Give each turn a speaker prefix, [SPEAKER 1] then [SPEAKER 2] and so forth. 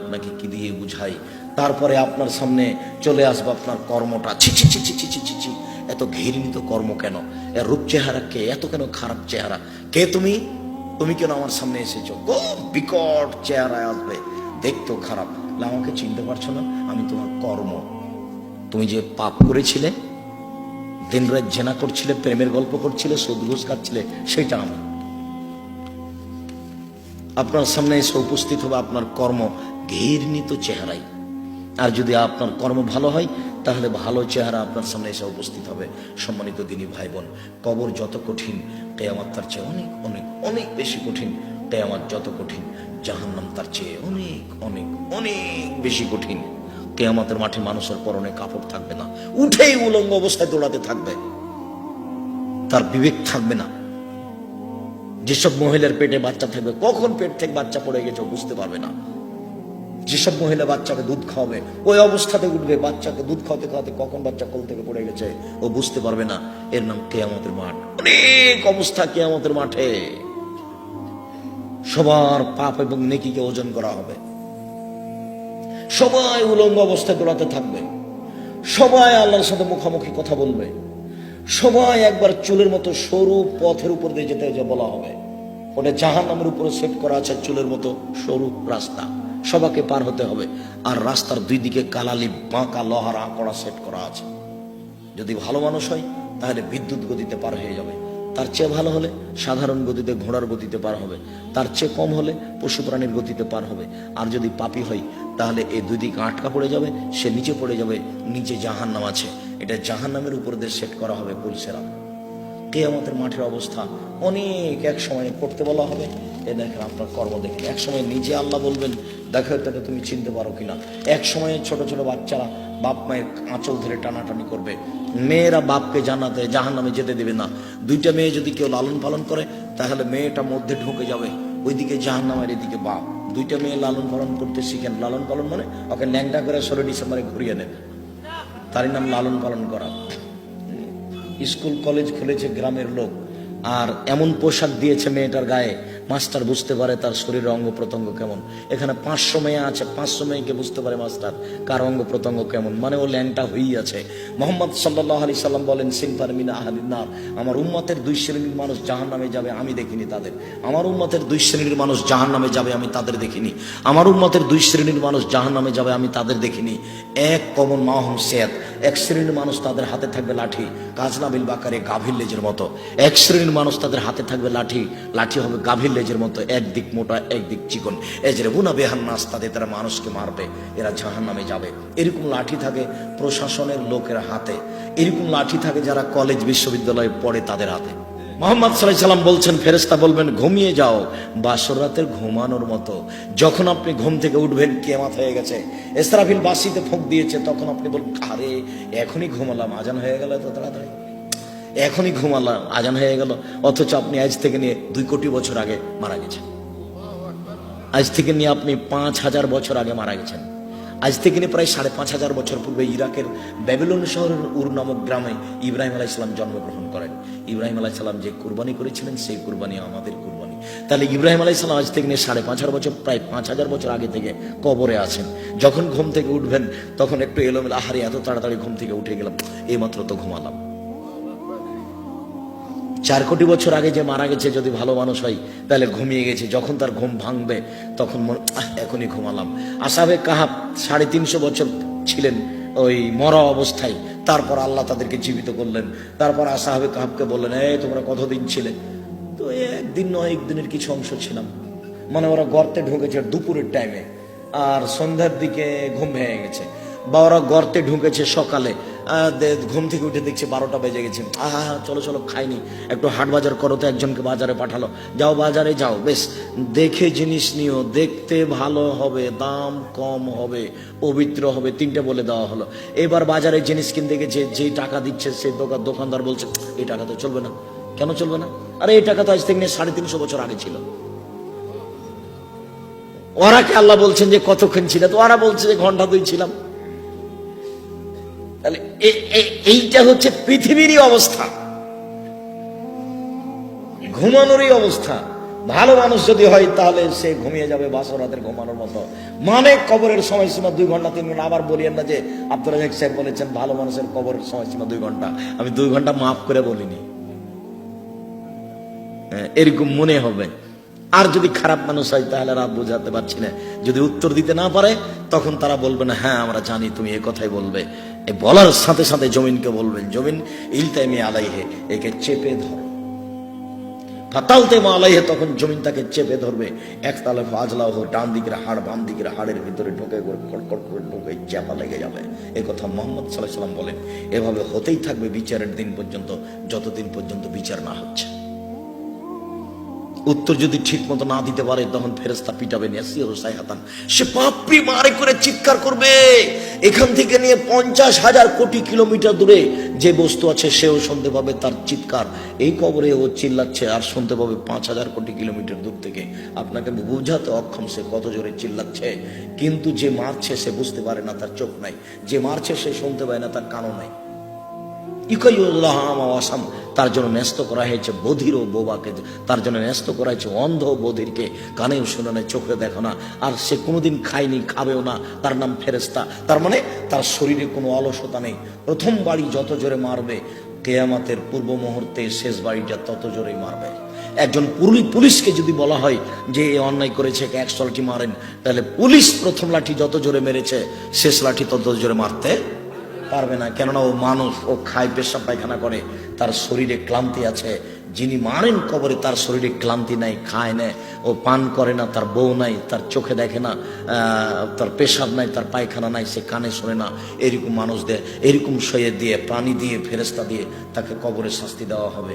[SPEAKER 1] আপনাকে কি দিয়ে বুঝাই। তারপরে আপনার সামনে চলে আসবে আপনার কর্মটা, ছি ছি ছি ছি ছি ছি ছি ছি, এত ঘৃণিত কর্ম কেন, এর রূপ চেহারা কে, এত কেন খারাপ চেহারা, কে তুমি, তুমি কেন আমার সামনে এসেছো, খুব বিকট চেহারায় আসবে, দেখতেও খারাপ। আমাকে চিনতে পারছো না, আমি তোমার কর্ম। তুমি যে পাপ করেছিলে, দিন রাত জেনা করছিলে, প্রেমের গল্প করছিলে, সুদ ঘুষ খাচ্ছিলে, সেটা আমি। আপনার সামনে এসে উপস্থিত হবে আপনার কর্ম ঘৃণিত চেহারায়। আর যদি আপনার কর্ম ভালো হয় তাহলে ভালো চেহারা আপনার সামনে এসে উপস্থিত হবে। সম্মানিত দিনী ভাই বোন, কবর যত কঠিন, কিয়ামত তার চেয়ে অনেক অনেক অনেক বেশি কঠিন। কিয়ামত যত কঠিন, জাহান্নাম তার চেয়ে অনেক অনেক অনেক বেশি কঠিন। কিয়ামতের মাঠে মানুষের পরনে কাপড় থাকবে না, উঠেই উলঙ্গ অবস্থায় দৌড়াতে থাকবে, তার বিবেক থাকবে না। যেসব মহিলার পেটে বাচ্চা থাকবে, কখন পেট থেকে বাচ্চা পড়ে গেছে বুঝতে পারবে না। যেসব মহিলা বাচ্চাকে দুধ খাওয়াবে, ওই অবস্থাতে উঠবে, বাচ্চাকে দুধ খাওয়াতে খাওয়াতে কখন বাচ্চা কোল থেকে পড়ে গেছে ও বুঝতে পারবে না। এর নাম কিয়ামতের মাঠ। অনেক অবস্থা কিয়ামতের মাঠে। সবার পাপ এবং নেকিকে ওজন করা হবে। সবাই উলঙ্গ অবস্থায় দৌড়াতে থাকবে, সবাই আল্লাহর সাথে মুখামুখি কথা বলবে, সবাই একবার চুলের মতো সরু পথের উপর দিয়ে যেতে বলা হবে। ওটা জাহান্নামের উপরে সেট করা আছে, চুলের মতো সরু রাস্তা, সবাইকে পার হতে হবে। আর রাস্তার দুই দিকে কালালি বাঁকা লোহার আঁকড়া সেট করা আছে। যদি ভালো মানুষ হয় তাহলে বিদ্যুৎ গতিতে পার হয়ে যাবে, তার চেয়ে ভালো হলে সাধারণ গতিতে ঘোড়ার গতিতে পার হবে, তার চেয়ে কম হলে পশু প্রাণীর গতিতে পার হবে। আর যদি পাপী হয় তাহলে এই দুই দিকে আটকা পড়ে যাবে, সে নিচে পড়ে যাবে, নিচে জাহান্নাম আছে, এটা জাহান্নামের উপর দিয়ে সেট করা হবে পুলিশেরা। কিয়ামতের মাঠের অবস্থা অনেক এক সময় করতে বলা হবে। এ দেখেন আপনার কর্ম দেখেন, এক সময় নিজে আল্লাহ বলবেন দেখো তাকে তুমি চিনতে পারো কিনা। এক সময় ছোট ছোট বাচ্চারা বাপ মায়ের আঁচল ধরে টানাটানি করবে, মেয়েরা বাপকে জানাতে জাহান্নামে যেতে দেবে না। দুইটা মেয়ে যদি কেউ লালন পালন করে তাহলে মেয়েটা মধ্যে ঢুকে যাবে, ওইদিকে জাহান্নামের এদিকে বাপ। দুইটা মেয়ে লালন পালন করতে শিখেন। লালন পালন মানে ওকে ন্যাংটা করে 16 ডিসেম্বরে ঘুরিয়ে নেন, তারই নাম লালন পালন করা। স্কুল কলেজ খুলেছে গ্রামের লোক, আর এমন পোশাক দিয়েছে মেয়েটার গায়ে, মাস্টার বুঝতে পারে তার শরীরের অঙ্গ প্রত্যঙ্গ কেমন। এখানে 500 মেয়ে আছে, 500 মেয়েকে বুঝতে পারে মাস্টার কার অঙ্গ প্রত্যঙ্গ কেমন, মানে ও ল্যাংটা হয়েই আছে। মোহাম্মদ সাল্লাল্লাহু আলাইহি সাল্লাম বলেন সিনফার মিন আহলিন নার, আমার উম্মতের 2 শ্রেণীর মানুষ জাহান্নামে যাবে, আমি দেখিনি তাদের। আমার উম্মতের 2 শ্রেণীর মানুষ জাহান্নামে যাবে, আমি তাদের দেখিনি। আমার উম্মতের 2 শ্রেণীর মানুষ জাহান্নামে যাবে, আমি তাদের দেখিনি। এক কমন মাহুম সেয়াত, এক শ্রেণীর মানুষ তাদের হাতে থাকবে লাঠি, কাজনাবিল বাকারে গাভীর লেজের মতো। এক শ্রেণীর মানুষ তাদের হাতে থাকবে লাঠি, লাঠি হবে গাভীর লেজের মতো, একদিক মোটা একদিক চিকন। এজরেবুনা বিহান নাস, তাদের তারা মানুষকে মারবে, এরা জাহান্নামে যাবে। এরকম লাঠি থাকে প্রশাসনের লোকের হাতে, এরকম লাঠি থাকে যারা কলেজ বিশ্ববিদ্যালয়ে পড়ে তাদের হাতে। মুহাম্মদ সাল্লাল্লাহু আলাইহি সাল্লাম বলছেন ফেরেশতা বলবেন ঘুমিয়ে যাও বাসর রাতের ঘুমানোর মতো। যখন আপনি ঘুম থেকে উঠবেন কিয়ামত হয়ে গেছে, ইসরাফিল বাঁশিতে ফুঁক দিয়েছে, তখন আপনি বলবেন আরে এখনই ঘুমালাম, আজান হয়ে গেল এত তাড়াতাড়ি, এখনই ঘুমালাম, আজান হয়ে গেল। অথচ আপনি আজ থেকে নিয়ে 2 কোটি বছর আগে মারা গেছেন। আজ থেকে নিয়ে আপনি 5000 বছর আগে মারা গেছেন। আজ থেকে নিয়ে প্রায় 5500 বছর পূর্বে ইরাকের ব্যাবিলন শহরের উর নামক গ্রামে ইব্রাহিম আলাইহিস সালাম জন্মগ্রহণ করেন। ইব্রাহিম আলাইহিস সালাম যে কুরবানি করেছিলেন সেই কুরবানি আমাদের কুরবানি। তাহলে ইব্রাহিম আলাইহিস সালাম আজ থেকে নিয়ে 5500 বছর, প্রায় 5000 বছর আগে থেকে কবরে আছেন। যখন ঘুম থেকে উঠবেন তখন একটু এলোমেলো, আহারে এত তাড়াতাড়ি ঘুম থেকে উঠে গেলাম, এইমাত্র তো ঘুমালাম। 4 কোটি বছর আগে যে মারা গেছে যদি ভালো মানুষ হয় তাহলে ঘুমিয়ে গেছে, যখন তার ঘুম ভাঙবে তখন এখনই ঘুমালাম। আসহাবে কাহাফ 350 বছর ছিলেন ওই মরা অবস্থায়, তারপর আল্লাহ তাদেরকে জীবিত করলেন। তারপর আসহাবে কাহাফকে বললেন এই তোমরা কতদিন ছিলে? তো একদিন নয়, একদিনের কিছু অংশ ছিলাম। মানে ওরা গর্তে ঢুকেছে দুপুরের টাইমে, আর সন্ধ্যার দিকে ঘুম ভেঙে গেছে, বা ওরা গর্তে ঢুকেছে সকালে, ঘুম থেকে উঠে দেখছে 12টা বেজে গেছে। চলো চলো খাইনি, একটু হাট বাজার করো, তো একজনকে বাজারে পাঠালো, যাও বাজারে যাও, বেশ দেখে জিনিস নিও, দেখতে ভালো হবে, দাম কম হবে, পবিত্র হবে, 3টে বলে দেওয়া হলো। এবার বাজারে জিনিস কিনতে গেছে, যেই টাকা দিচ্ছে সেই দোকানদার বলছে এই টাকা তো চলবে না। কেন চলবে না? আরে এই টাকা তো আজ থেকে 350 বছর আগে ছিল। ওরাকে আল্লাহ বলছেন যে কতক্ষণ ছিল, তো ওরা বলছে যে ঘন্টা 2 ছিলাম। তাহলে এইটা হচ্ছে পৃথিবীরই অবস্থা, ঘুমানোরই অবস্থা। ভালো মানুষ যদি হয় তাহলে সে ঘুমিয়ে যাবে বাসর রাতের ঘুমানোর মতো। মানে কবরের সময়সীমা 2 ঘন্টা 3 ঘন্টা। আবার বলিয়েন না যে আব্দুর রাজাক সাহেব বলেছেন ভালো মানুষের কবরের সময়সীমা 2 ঘন্টা। আমি 2 ঘন্টা মাফ করে বলিনি, এরকম মনে হবে। আর যদি খারাপ মানুষ হয় তাহলে আর বোঝাতে পারছি না, যদি উত্তর দিতে না পারে তখন তারা বলবে না হ্যাঁ আমরা জানি তুমি এ কথাই বলবে। এ বলার সাথে সাথে জমিনকে বলবেন, জমিন ইলতাইমি আলাইহে, একে চেপে ধরো। ফাতালতে মা আলাইহে, তখন জমিন তাকে চেপে ধরবে। একতালে ফাজলাহ, ডান দিকের হাড় বাম দিকের হাড়ের ভিতরে ঢোকে করে কড়কড় করে ঢোকে, চাপা লেগে যাবে। এ কথা মুহাম্মদ সাল্লাল্লাহু আলাইহি ওয়াসাল্লাম বলেন। এভাবে হতেই থাকবে বিচারের দিন পর্যন্ত, যতদিন পর্যন্ত বিচার না হচ্ছে। উত্তর যদি ঠিক মতো না দিতে পারে তখন ফেরেশতা পিটাবে, সে পাপড়ি মারে করে চিৎকার করবে। এখান থেকে নিয়ে 50,000 কোটি কিলোমিটার দূরে যে বস্তু আছে সেও শুনতে পাবে তার চিৎকার। এই কবরে ও চিল্লাচ্ছে আর শুনতে পাবে 5,000 কোটি কিলোমিটার দূর থেকে। আপনাকে বুঝাতে অক্ষম সে কত জোরে চিল্লাচ্ছে, কিন্তু যে মারছে সে বুঝতে পারে না, তার চোখ নাই। যে মারছে সে শুনতে পায় না, তার কানও নাই। তার জন্য ন্যস্ত করা হয়েছে বধির ও বোবাকে, তার জন্য ন্যস্ত করা হয়েছে অন্ধ ও বধিরকে। কানেও শোনে না, চোখে দেখো না, আর সে কোনোদিন খায়নি, খাবেও না। তার নাম ফেরেশতা। তার মানে তার শরীরে কোনো অলসতা নেই। প্রথম বাড়ি যত জোরে মারবে, কিয়ামতের পূর্ব মুহূর্তে শেষ বাড়িটা তত জোরেই মারবে। একজন পুলিশকে যদি বলা হয় যে অন্যায় করেছে 100 লাঠি মারেন, তাহলে পুলিশ প্রথম লাঠি যত জোরে মেরেছে শেষ লাঠি তত জোরে মারতে পারবে না। কেননা ও মানুষ, ও খায়, পেশাব পায়খানা করে, তার শরীরে ক্লান্তি আছে। যিনি মারেন কবরে তার শরীরে ক্লান্তি নাই, খায় না, ও পান করে না, তার বউ নাই, তার চোখে দেখে না, তার পেশাব নাই, তার পায়খানা নাই, সে কানে শোনে না। এরকম মানুষদের এরকম শয়ে দিয়ে, প্রাণী দিয়ে, ফেরেশতা দিয়ে তাকে কবরে শাস্তি দেওয়া হবে।